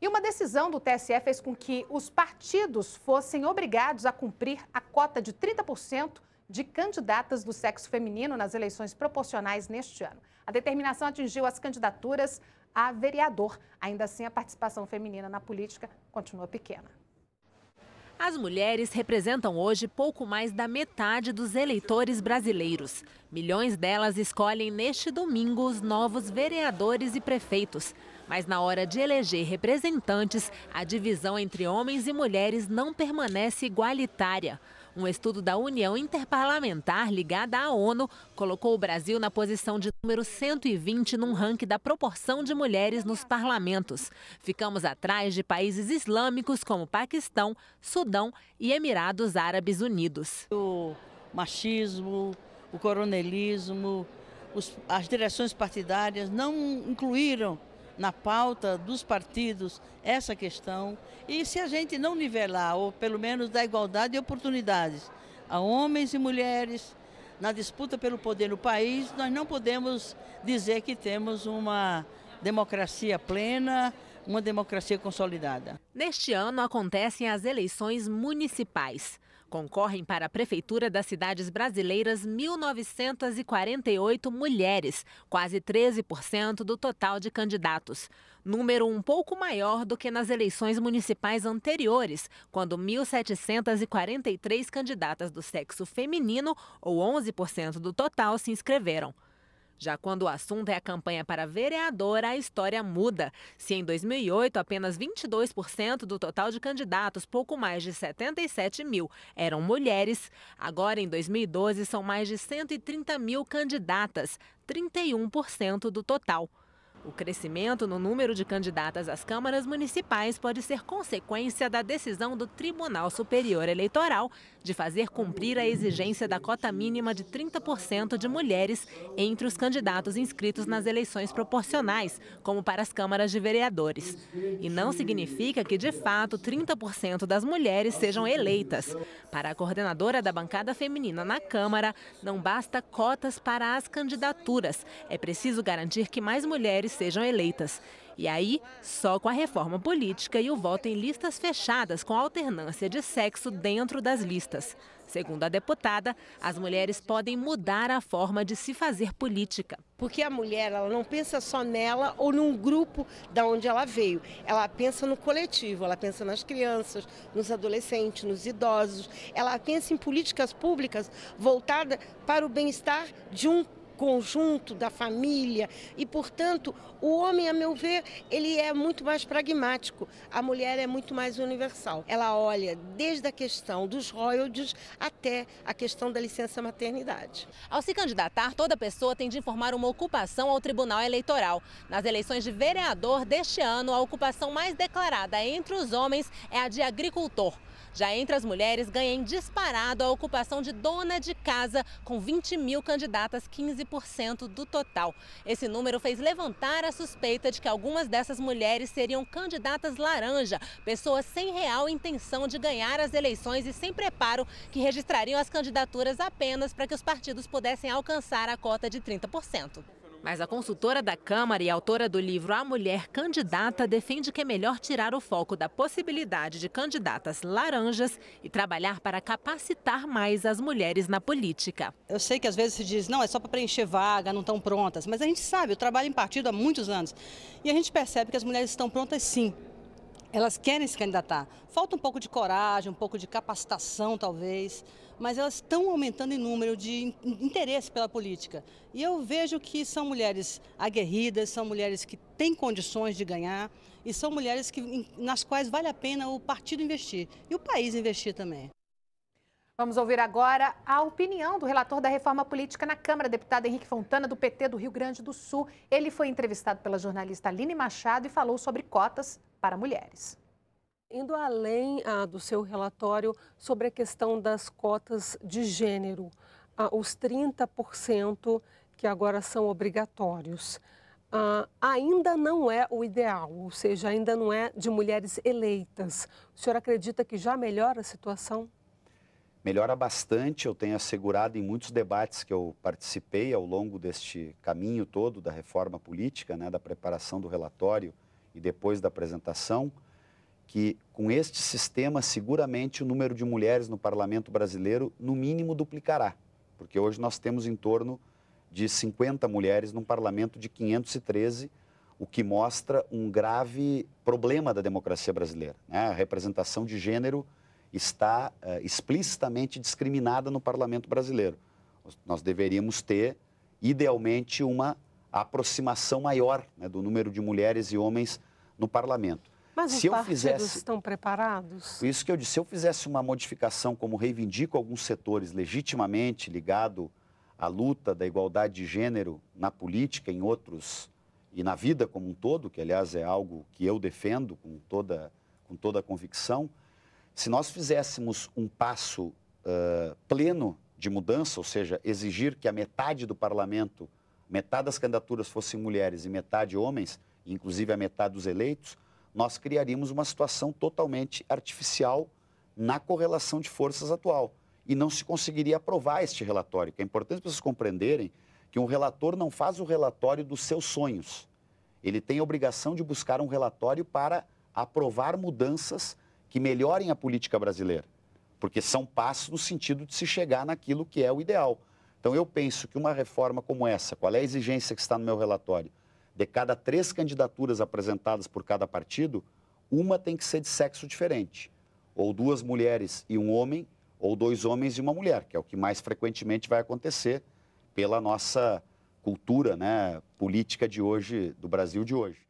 E uma decisão do TSE fez com que os partidos fossem obrigados a cumprir a cota de 30% de candidatas do sexo feminino nas eleições proporcionais neste ano. A determinação atingiu as candidaturas a vereador. Ainda assim, a participação feminina na política continua pequena. As mulheres representam hoje pouco mais da metade dos eleitores brasileiros. Milhões delas escolhem neste domingo os novos vereadores e prefeitos. Mas na hora de eleger representantes, a divisão entre homens e mulheres não permanece igualitária. Um estudo da União Interparlamentar ligada à ONU colocou o Brasil na posição de número 120 num ranking da proporção de mulheres nos parlamentos. Ficamos atrás de países islâmicos como Paquistão, Sudão e Emirados Árabes Unidos. O machismo, o coronelismo, as direções partidárias não incluíram na pauta dos partidos essa questão. E se a gente não nivelar, ou pelo menos dar igualdade de oportunidades a homens e mulheres na disputa pelo poder no país, nós não podemos dizer que temos uma democracia plena, uma democracia consolidada. Neste ano acontecem as eleições municipais. Concorrem para a prefeitura das cidades brasileiras 1.948 mulheres, quase 13% do total de candidatos. Número um pouco maior do que nas eleições municipais anteriores, quando 1.743 candidatas do sexo feminino, ou 11% do total, se inscreveram. Já quando o assunto é a campanha para vereadora, a história muda. Se em 2008 apenas 22% do total de candidatos, pouco mais de 77 mil, eram mulheres, agora em 2012 são mais de 130 mil candidatas, 31% do total. O crescimento no número de candidatas às câmaras municipais pode ser consequência da decisão do Tribunal Superior Eleitoral de fazer cumprir a exigência da cota mínima de 30% de mulheres entre os candidatos inscritos nas eleições proporcionais, como para as câmaras de vereadores. E não significa que, de fato, 30% das mulheres sejam eleitas. Para a coordenadora da bancada feminina na Câmara, não basta cotas para as candidaturas. É preciso garantir que mais mulheres sejam eleitas. E aí, só com a reforma política e o voto em listas fechadas com alternância de sexo dentro das listas. Segundo a deputada, as mulheres podem mudar a forma de se fazer política. Porque a mulher, ela não pensa só nela ou num grupo da onde ela veio. Ela pensa no coletivo, ela pensa nas crianças, nos adolescentes, nos idosos. Ela pensa em políticas públicas voltadas para o bem-estar de um conjunto da família e, portanto, o homem, a meu ver, ele é muito mais pragmático, a mulher é muito mais universal. Ela olha desde a questão dos royalties até a questão da licença maternidade. Ao se candidatar, toda pessoa tem de informar uma ocupação ao Tribunal Eleitoral. Nas eleições de vereador deste ano, a ocupação mais declarada entre os homens é a de agricultor. Já entre as mulheres, ganha em disparado a ocupação de dona de casa, com 20 mil candidatas, 15% do total. Esse número fez levantar a suspeita de que algumas dessas mulheres seriam candidatas laranja, pessoas sem real intenção de ganhar as eleições e sem preparo, que registrariam as candidaturas apenas para que os partidos pudessem alcançar a cota de 30%. Mas a consultora da Câmara e autora do livro A Mulher Candidata defende que é melhor tirar o foco da possibilidade de candidatas laranjas e trabalhar para capacitar mais as mulheres na política. Eu sei que às vezes se diz, não, é só para preencher vaga, não estão prontas, mas a gente sabe, eu trabalho em partido há muitos anos e a gente percebe que as mulheres estão prontas sim. Elas querem se candidatar. Falta um pouco de coragem, um pouco de capacitação talvez, mas elas estão aumentando em número de interesse pela política. E eu vejo que são mulheres aguerridas, são mulheres que têm condições de ganhar e são mulheres nas quais vale a pena o partido investir e o país investir também. Vamos ouvir agora a opinião do relator da reforma política na Câmara, deputado Henrique Fontana, do PT do Rio Grande do Sul. Ele foi entrevistado pela jornalista Aline Machado e falou sobre cotas para mulheres. Indo além do seu relatório sobre a questão das cotas de gênero, os 30% que agora são obrigatórios, ainda não é o ideal, ou seja, ainda não é de mulheres eleitas. O senhor acredita que já melhora a situação? Melhora bastante, eu tenho assegurado em muitos debates que eu participei ao longo deste caminho todo da reforma política, né, da preparação do relatório e depois da apresentação, que com este sistema seguramente o número de mulheres no parlamento brasileiro no mínimo duplicará, porque hoje nós temos em torno de 50 mulheres num parlamento de 513, o que mostra um grave problema da democracia brasileira, né? A representação de gênero está explicitamente discriminada no parlamento brasileiro. Nós deveríamos ter, idealmente, uma aproximação maior, né, do número de mulheres e homens no parlamento. Mas se os partidos fizesse, estão preparados? Isso que eu disse, se eu fizesse uma modificação, como reivindico alguns setores legitimamente ligado à luta da igualdade de gênero na política, em outros, e na vida como um todo, que aliás é algo que eu defendo com toda a convicção, se nós fizéssemos um passo pleno de mudança, ou seja, exigir que a metade do parlamento, metade das candidaturas fossem mulheres e metade homens, inclusive a metade dos eleitos, nós criaríamos uma situação totalmente artificial na correlação de forças atual. E não se conseguiria aprovar este relatório, que é importante as pessoas compreenderem que um relator não faz o relatório dos seus sonhos. Ele tem a obrigação de buscar um relatório para aprovar mudanças que melhorem a política brasileira, porque são passos no sentido de se chegar naquilo que é o ideal. Então eu penso que uma reforma como essa, qual é a exigência que está no meu relatório? De cada 3 candidaturas apresentadas por cada partido, uma tem que ser de sexo diferente. Ou 2 mulheres e um homem, ou 2 homens e uma mulher, que é o que mais frequentemente vai acontecer pela nossa cultura, né, política de hoje, do Brasil de hoje.